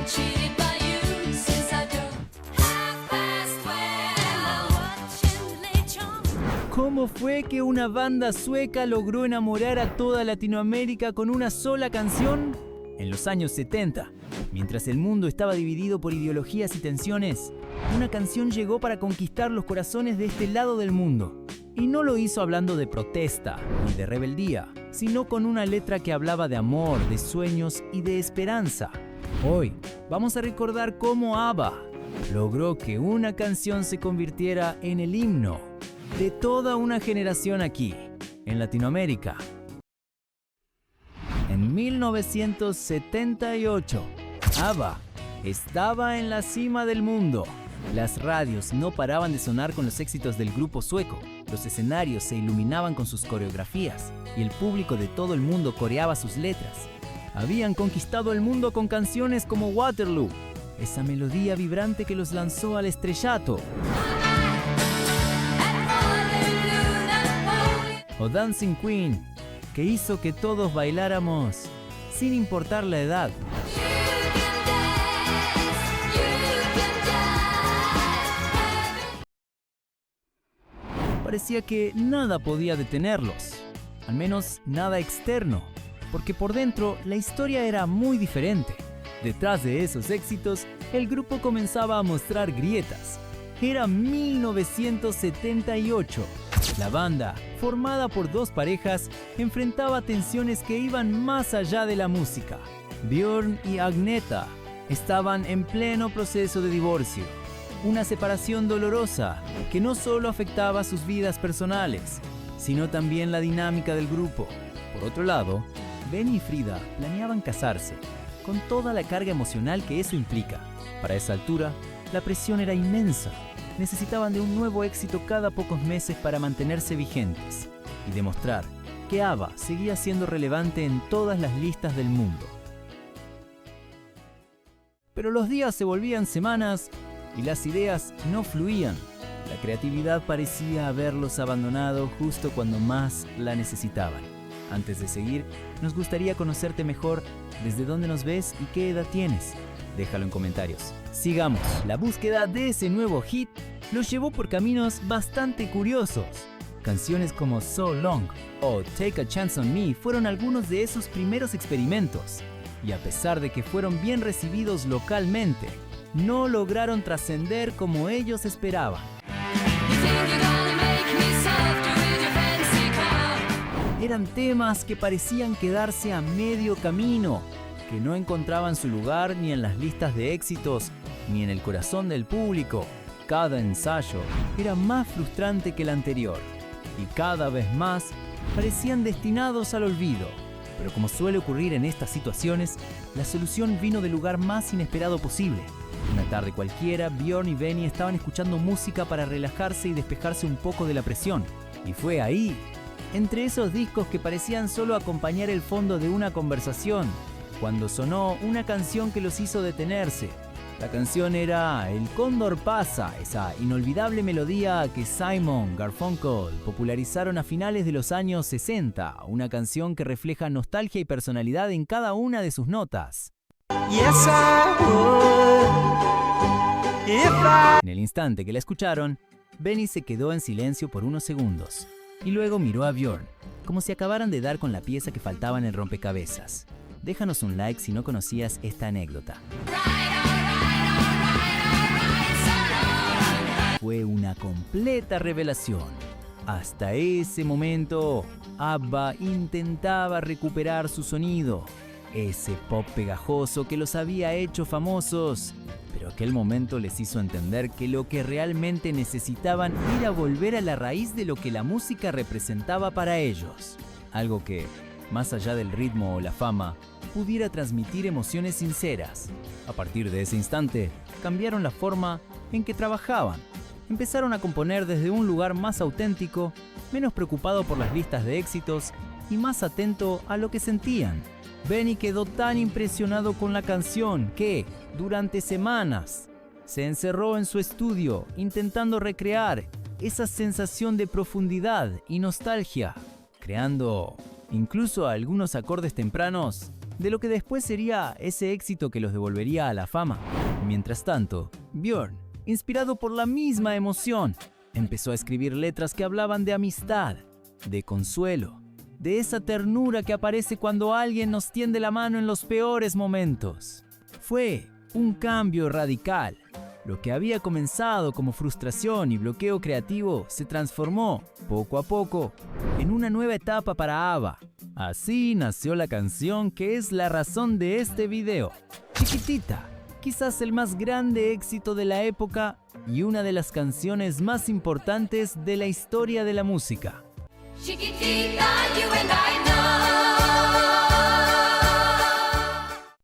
cheated by you since I don't half past 12. Watching late John. ¿Cómo fue que una banda sueca logró enamorar a toda Latinoamérica con una sola canción? En los años 70, mientras el mundo estaba dividido por ideologías y tensiones, una canción llegó para conquistar los corazones de este lado del mundo. Y no lo hizo hablando de protesta ni de rebeldía, sino con una letra que hablaba de amor, de sueños y de esperanza. Hoy vamos a recordar cómo ABBA logró que una canción se convirtiera en el himno de toda una generación aquí, en Latinoamérica. En 1978, ABBA estaba en la cima del mundo. Las radios no paraban de sonar con los éxitos del grupo sueco. Los escenarios se iluminaban con sus coreografías y el público de todo el mundo coreaba sus letras. Habían conquistado el mundo con canciones como Waterloo, esa melodía vibrante que los lanzó al estrellato, o Dancing Queen, que hizo que todos bailáramos sin importar la edad. Parecía que nada podía detenerlos, al menos nada externo, porque por dentro la historia era muy diferente. Detrás de esos éxitos, el grupo comenzaba a mostrar grietas. Era 1978. La banda, formada por dos parejas, enfrentaba tensiones que iban más allá de la música. Björn y Agneta estaban en pleno proceso de divorcio. Una separación dolorosa que no solo afectaba sus vidas personales, sino también la dinámica del grupo. Por otro lado, Benny y Frida planeaban casarse, con toda la carga emocional que eso implica. Para esa altura, la presión era inmensa. Necesitaban de un nuevo éxito cada pocos meses para mantenerse vigentes y demostrar que ABBA seguía siendo relevante en todas las listas del mundo. Pero los días se volvían semanas y las ideas no fluían. La creatividad parecía haberlos abandonado justo cuando más la necesitaban. Antes de seguir, nos gustaría conocerte mejor. ¿Desde dónde nos ves y qué edad tienes? Déjalo en comentarios. Sigamos. La búsqueda de ese nuevo hit los llevó por caminos bastante curiosos. Canciones como So Long o Take a Chance on Me fueron algunos de esos primeros experimentos. Y a pesar de que fueron bien recibidos localmente, no lograron trascender como ellos esperaban. Eran temas que parecían quedarse a medio camino, que no encontraban su lugar ni en las listas de éxitos, ni en el corazón del público. Cada ensayo era más frustrante que el anterior, y cada vez más parecían destinados al olvido. Pero como suele ocurrir en estas situaciones, la solución vino del lugar más inesperado posible. Una tarde cualquiera, Björn y Benny estaban escuchando música para relajarse y despejarse un poco de la presión. Y fue ahí, entre esos discos que parecían solo acompañar el fondo de una conversación, cuando sonó una canción que los hizo detenerse. La canción era El Cóndor Pasa, esa inolvidable melodía que Simon Garfunkel popularizaron a finales de los años 60, una canción que refleja nostalgia y personalidad en cada una de sus notas. En el instante que la escucharon, Benny se quedó en silencio por unos segundos y luego miró a Björn, como si acabaran de dar con la pieza que faltaba en el rompecabezas. Déjanos un like si no conocías esta anécdota. Fue una completa revelación. Hasta ese momento, ABBA intentaba recuperar su sonido, ese pop pegajoso que los había hecho famosos. Pero aquel momento les hizo entender que lo que realmente necesitaban era volver a la raíz de lo que la música representaba para ellos. Algo que, más allá del ritmo o la fama, pudiera transmitir emociones sinceras. A partir de ese instante, cambiaron la forma en que trabajaban. Empezaron a componer desde un lugar más auténtico, menos preocupado por las listas de éxitos y más atento a lo que sentían. Benny quedó tan impresionado con la canción que, durante semanas, se encerró en su estudio intentando recrear esa sensación de profundidad y nostalgia, creando incluso algunos acordes tempranos de lo que después sería ese éxito que los devolvería a la fama. Mientras tanto, Björn, inspirado por la misma emoción, empezó a escribir letras que hablaban de amistad, de consuelo, de esa ternura que aparece cuando alguien nos tiende la mano en los peores momentos. Fue un cambio radical. Lo que había comenzado como frustración y bloqueo creativo se transformó, poco a poco, en una nueva etapa para ABBA. Así nació la canción que es la razón de este video, Chiquitita, quizás el más grande éxito de la época y una de las canciones más importantes de la historia de la música. Chiquitita, you and I know.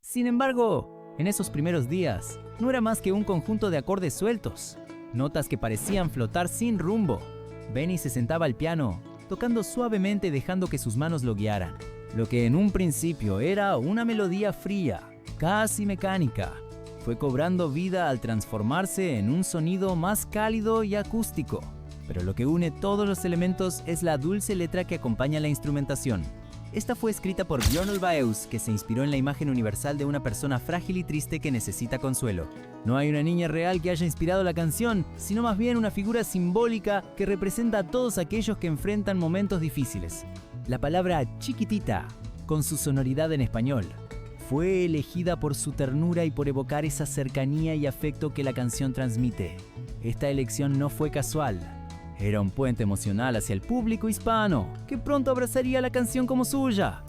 Sin embargo, en esos primeros días, no era más que un conjunto de acordes sueltos, notas que parecían flotar sin rumbo. Benny se sentaba al piano, tocando suavemente dejando que sus manos lo guiaran. Lo que en un principio era una melodía fría, casi mecánica, fue cobrando vida al transformarse en un sonido más cálido y acústico. Pero lo que une todos los elementos es la dulce letra que acompaña la instrumentación. Esta fue escrita por Björn Ulvaeus, que se inspiró en la imagen universal de una persona frágil y triste que necesita consuelo. No hay una niña real que haya inspirado la canción, sino más bien una figura simbólica que representa a todos aquellos que enfrentan momentos difíciles. La palabra chiquitita, con su sonoridad en español, fue elegida por su ternura y por evocar esa cercanía y afecto que la canción transmite. Esta elección no fue casual. Era un puente emocional hacia el público hispano, que pronto abrazaría la canción como suya.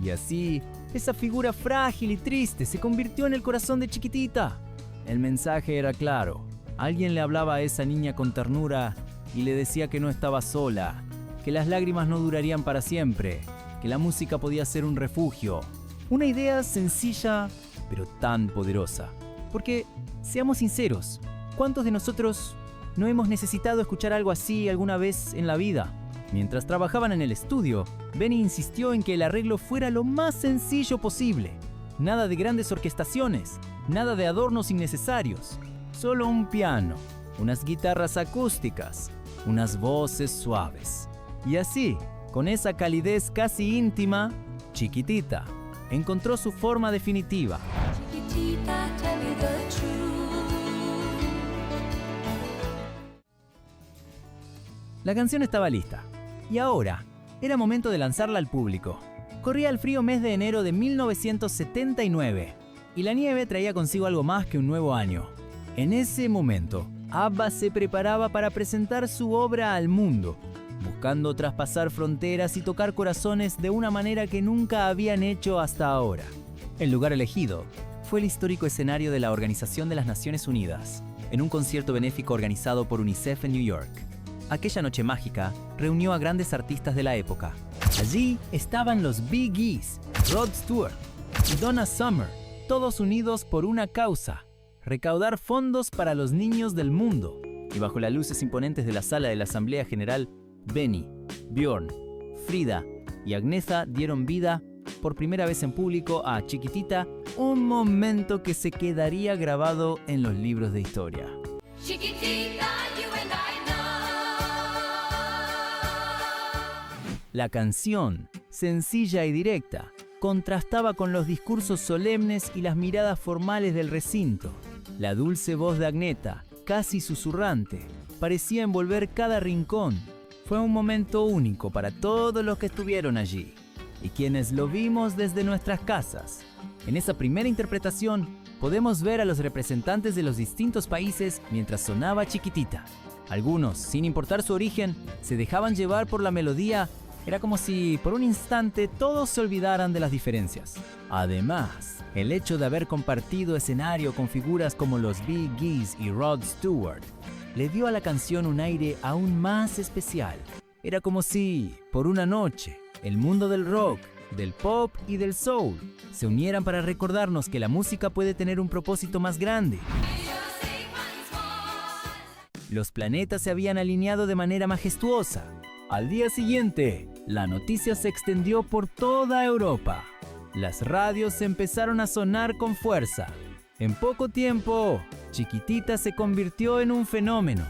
Y así, esa figura frágil y triste se convirtió en el corazón de Chiquitita. El mensaje era claro. Alguien le hablaba a esa niña con ternura y le decía que no estaba sola, que las lágrimas no durarían para siempre, que la música podía ser un refugio. Una idea sencilla, pero tan poderosa. Porque, seamos sinceros, ¿cuántos de nosotros no hemos necesitado escuchar algo así alguna vez en la vida? Mientras trabajaban en el estudio, Benny insistió en que el arreglo fuera lo más sencillo posible. Nada de grandes orquestaciones, nada de adornos innecesarios. Solo un piano, unas guitarras acústicas, unas voces suaves. Y así, con esa calidez casi íntima, Chiquitita encontró su forma definitiva. Chiquitita, tell me the truth. La canción estaba lista, y ahora era momento de lanzarla al público. Corría el frío mes de enero de 1979, y la nieve traía consigo algo más que un nuevo año. En ese momento, ABBA se preparaba para presentar su obra al mundo, buscando traspasar fronteras y tocar corazones de una manera que nunca habían hecho hasta ahora. El lugar elegido fue el histórico escenario de la Organización de las Naciones Unidas, en un concierto benéfico organizado por UNICEF en New York. Aquella noche mágica reunió a grandes artistas de la época. Allí estaban los Bee Gees, Rod Stewart y Donna Summer, todos unidos por una causa: recaudar fondos para los niños del mundo. Y bajo las luces imponentes de la sala de la Asamblea General, Benny, Björn, Frida y Agnetha dieron vida por primera vez en público a Chiquitita, un momento que se quedaría grabado en los libros de historia. Chiquitita, you and I know. La canción, sencilla y directa, contrastaba con los discursos solemnes y las miradas formales del recinto. La dulce voz de Agnetha, casi susurrante, parecía envolver cada rincón. Fue un momento único para todos los que estuvieron allí y quienes lo vimos desde nuestras casas. En esa primera interpretación, podemos ver a los representantes de los distintos países mientras sonaba Chiquitita. Algunos, sin importar su origen, se dejaban llevar por la melodía. Era como si, por un instante, todos se olvidaran de las diferencias. Además, el hecho de haber compartido escenario con figuras como los Bee Gees y Rod Stewart le dio a la canción un aire aún más especial. Era como si, por una noche, el mundo del rock, del pop y del soul se unieran para recordarnos que la música puede tener un propósito más grande. Los planetas se habían alineado de manera majestuosa. Al día siguiente, la noticia se extendió por toda Europa. Las radios empezaron a sonar con fuerza. En poco tiempo, Chiquitita se convirtió en un fenómeno.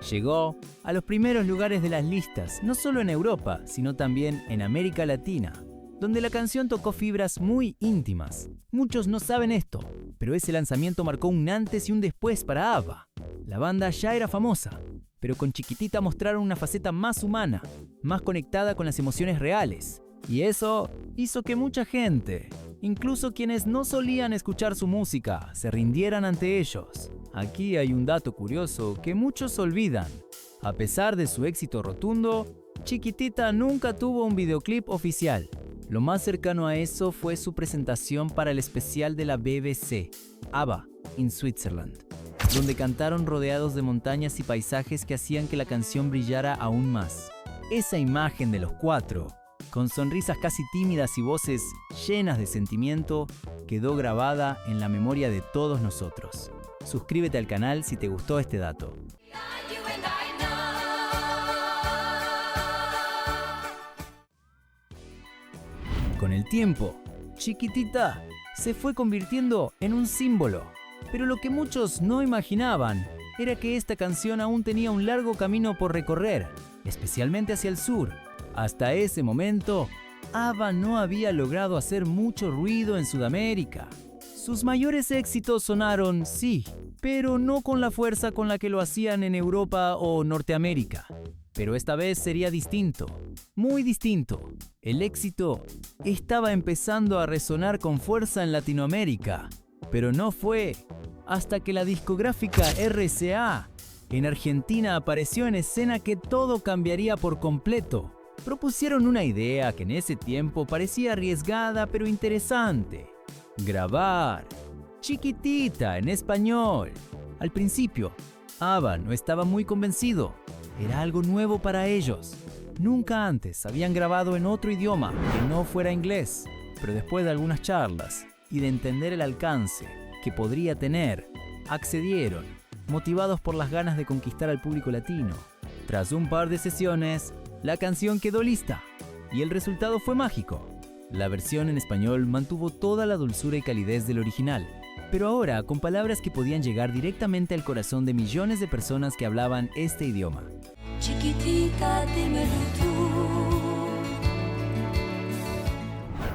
Llegó a los primeros lugares de las listas, no solo en Europa, sino también en América Latina. donde la canción tocó fibras muy íntimas. Muchos no saben esto, pero ese lanzamiento marcó un antes y un después para ABBA. La banda ya era famosa, pero con Chiquitita mostraron una faceta más humana, más conectada con las emociones reales. Y eso hizo que mucha gente, incluso quienes no solían escuchar su música, se rindieran ante ellos. Aquí hay un dato curioso que muchos olvidan. A pesar de su éxito rotundo, Chiquitita nunca tuvo un videoclip oficial. Lo más cercano a eso fue su presentación para el especial de la BBC, ABBA in Switzerland, donde cantaron rodeados de montañas y paisajes que hacían que la canción brillara aún más. Esa imagen de los cuatro, con sonrisas casi tímidas y voces llenas de sentimiento, quedó grabada en la memoria de todos nosotros. Suscríbete al canal si te gustó este dato. You and I know. Con el tiempo, Chiquitita se fue convirtiendo en un símbolo. Pero lo que muchos no imaginaban era que esta canción aún tenía un largo camino por recorrer, especialmente hacia el sur. Hasta ese momento, ABBA no había logrado hacer mucho ruido en Sudamérica. Sus mayores éxitos sonaron, sí, pero no con la fuerza con la que lo hacían en Europa o Norteamérica. Pero esta vez sería distinto, muy distinto. El éxito estaba empezando a resonar con fuerza en Latinoamérica, pero no fue hasta que la discográfica RCA en Argentina apareció en escena que todo cambiaría por completo. Propusieron una idea que en ese tiempo parecía arriesgada pero interesante: grabar Chiquitita en español. Al principio, ABBA no estaba muy convencido. Era algo nuevo para ellos. Nunca antes habían grabado en otro idioma que no fuera inglés. Pero después de algunas charlas y de entender el alcance que podría tener, accedieron, motivados por las ganas de conquistar al público latino. Tras un par de sesiones, la canción quedó lista y el resultado fue mágico. La versión en español mantuvo toda la dulzura y calidez del original, pero ahora con palabras que podían llegar directamente al corazón de millones de personas que hablaban este idioma. Chiquitita, dímelo tú.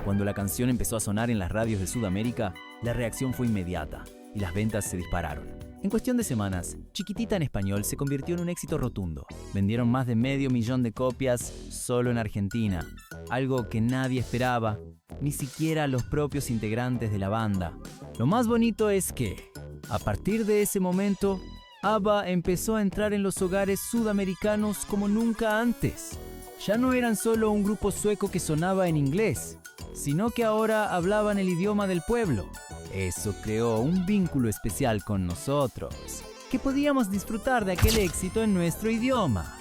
Cuando la canción empezó a sonar en las radios de Sudamérica, la reacción fue inmediata y las ventas se dispararon. En cuestión de semanas, Chiquitita en español se convirtió en un éxito rotundo. Vendieron más de 500.000 de copias solo en Argentina, algo que nadie esperaba, ni siquiera los propios integrantes de la banda. Lo más bonito es que, a partir de ese momento, ABBA empezó a entrar en los hogares sudamericanos como nunca antes. Ya no eran solo un grupo sueco que sonaba en inglés, sino que ahora hablaban el idioma del pueblo. Eso creó un vínculo especial con nosotros, que podíamos disfrutar de aquel éxito en nuestro idioma.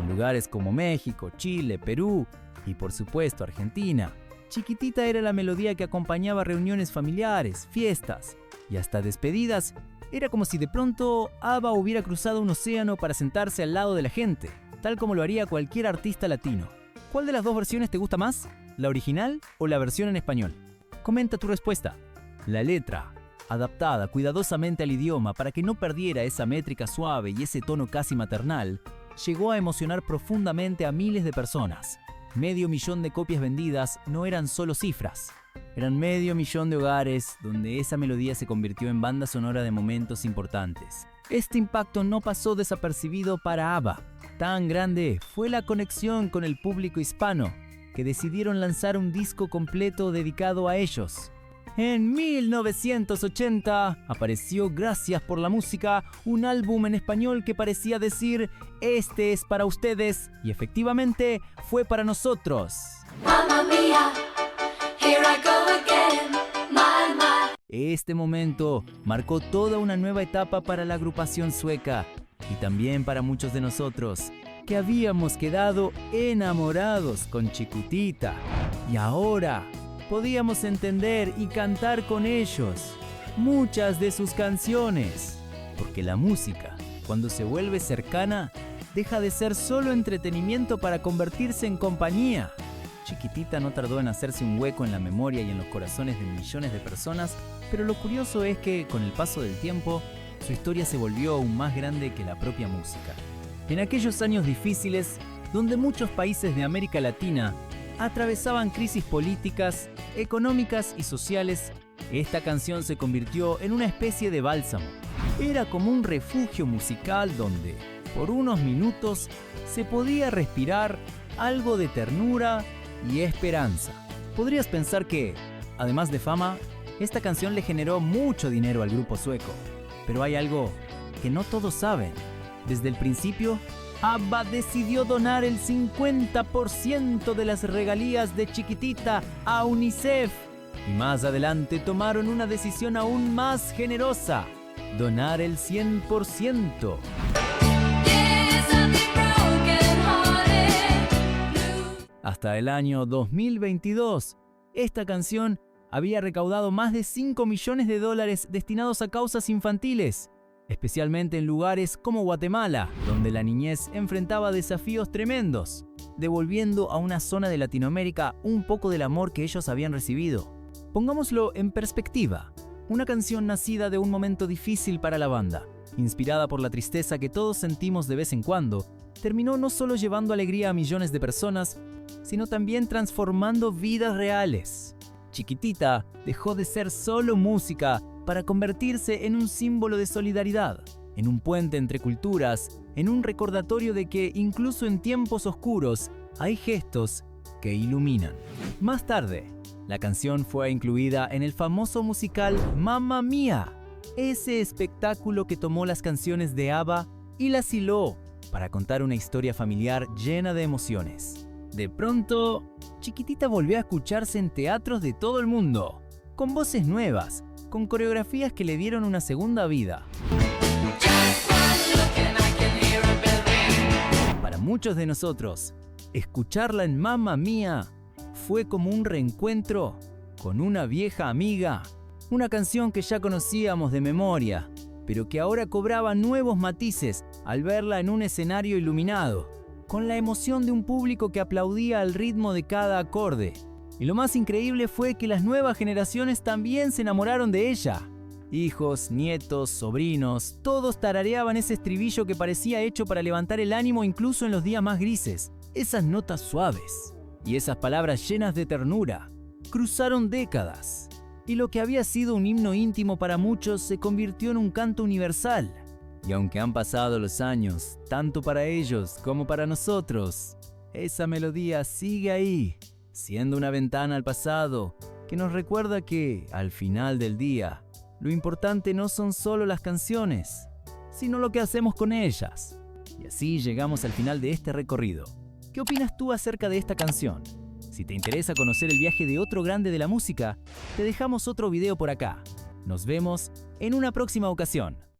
En lugares como México, Chile, Perú y por supuesto Argentina, Chiquitita era la melodía que acompañaba reuniones familiares, fiestas y hasta despedidas. Era como si de pronto ABBA hubiera cruzado un océano para sentarse al lado de la gente, tal como lo haría cualquier artista latino. ¿Cuál de las dos versiones te gusta más? ¿La original o la versión en español? Comenta tu respuesta. La letra, adaptada cuidadosamente al idioma para que no perdiera esa métrica suave y ese tono casi maternal, llegó a emocionar profundamente a miles de personas. 500.000 de copias vendidas no eran solo cifras. Eran 500.000 de hogares donde esa melodía se convirtió en banda sonora de momentos importantes. Este impacto no pasó desapercibido para ABBA. Tan grande fue la conexión con el público hispano que decidieron lanzar un disco completo dedicado a ellos. En 1980 apareció Gracias por la música, un álbum en español que parecía decir "Este es para ustedes", y efectivamente fue para nosotros. Mamma mía, here I go again, my, my. Este momento marcó toda una nueva etapa para la agrupación sueca y también para muchos de nosotros que habíamos quedado enamorados con Chiquitita y ahora podíamos entender y cantar con ellos muchas de sus canciones, porque la música, cuando se vuelve cercana, deja de ser solo entretenimiento para convertirse en compañía. Chiquitita no tardó en hacerse un hueco en la memoria y en los corazones de millones de personas, pero lo curioso es que, con el paso del tiempo, su historia se volvió aún más grande que la propia música. En aquellos años difíciles, donde muchos países de América Latina atravesaban crisis políticas, económicas y sociales, esta canción se convirtió en una especie de bálsamo. Era como un refugio musical donde, por unos minutos, se podía respirar algo de ternura y esperanza. Podrías pensar que, además de fama, esta canción le generó mucho dinero al grupo sueco. Pero hay algo que no todos saben. Desde el principio, ABBA decidió donar el 50% de las regalías de Chiquitita a UNICEF. Y más adelante tomaron una decisión aún más generosa: donar el 100%. Yes, I've been broken-hearted. Hasta el año 2022, esta canción había recaudado más de $5 millones destinados a causas infantiles, especialmente en lugares como Guatemala, donde la niñez enfrentaba desafíos tremendos, devolviendo a una zona de Latinoamérica un poco del amor que ellos habían recibido. Pongámoslo en perspectiva: una canción nacida de un momento difícil para la banda, inspirada por la tristeza que todos sentimos de vez en cuando, terminó no solo llevando alegría a millones de personas, sino también transformando vidas reales. Chiquitita dejó de ser solo música para convertirse en un símbolo de solidaridad, en un puente entre culturas, en un recordatorio de que incluso en tiempos oscuros hay gestos que iluminan. Más tarde, la canción fue incluida en el famoso musical Mamma Mía, ese espectáculo que tomó las canciones de ABBA y las hiló para contar una historia familiar llena de emociones. De pronto, Chiquitita volvió a escucharse en teatros de todo el mundo, con voces nuevas, con coreografías que le dieron una segunda vida. Para muchos de nosotros, escucharla en Mamma Mía fue como un reencuentro con una vieja amiga, una canción que ya conocíamos de memoria, pero que ahora cobraba nuevos matices al verla en un escenario iluminado, con la emoción de un público que aplaudía al ritmo de cada acorde. Y lo más increíble fue que las nuevas generaciones también se enamoraron de ella. Hijos, nietos, sobrinos, todos tarareaban ese estribillo que parecía hecho para levantar el ánimo incluso en los días más grises. Esas notas suaves y esas palabras llenas de ternura cruzaron décadas. Y lo que había sido un himno íntimo para muchos se convirtió en un canto universal. Y aunque han pasado los años, tanto para ellos como para nosotros, esa melodía sigue ahí, siendo una ventana al pasado que nos recuerda que, al final del día, lo importante no son solo las canciones, sino lo que hacemos con ellas. Y así llegamos al final de este recorrido. ¿Qué opinas tú acerca de esta canción? Si te interesa conocer el viaje de otro grande de la música, te dejamos otro video por acá. Nos vemos en una próxima ocasión.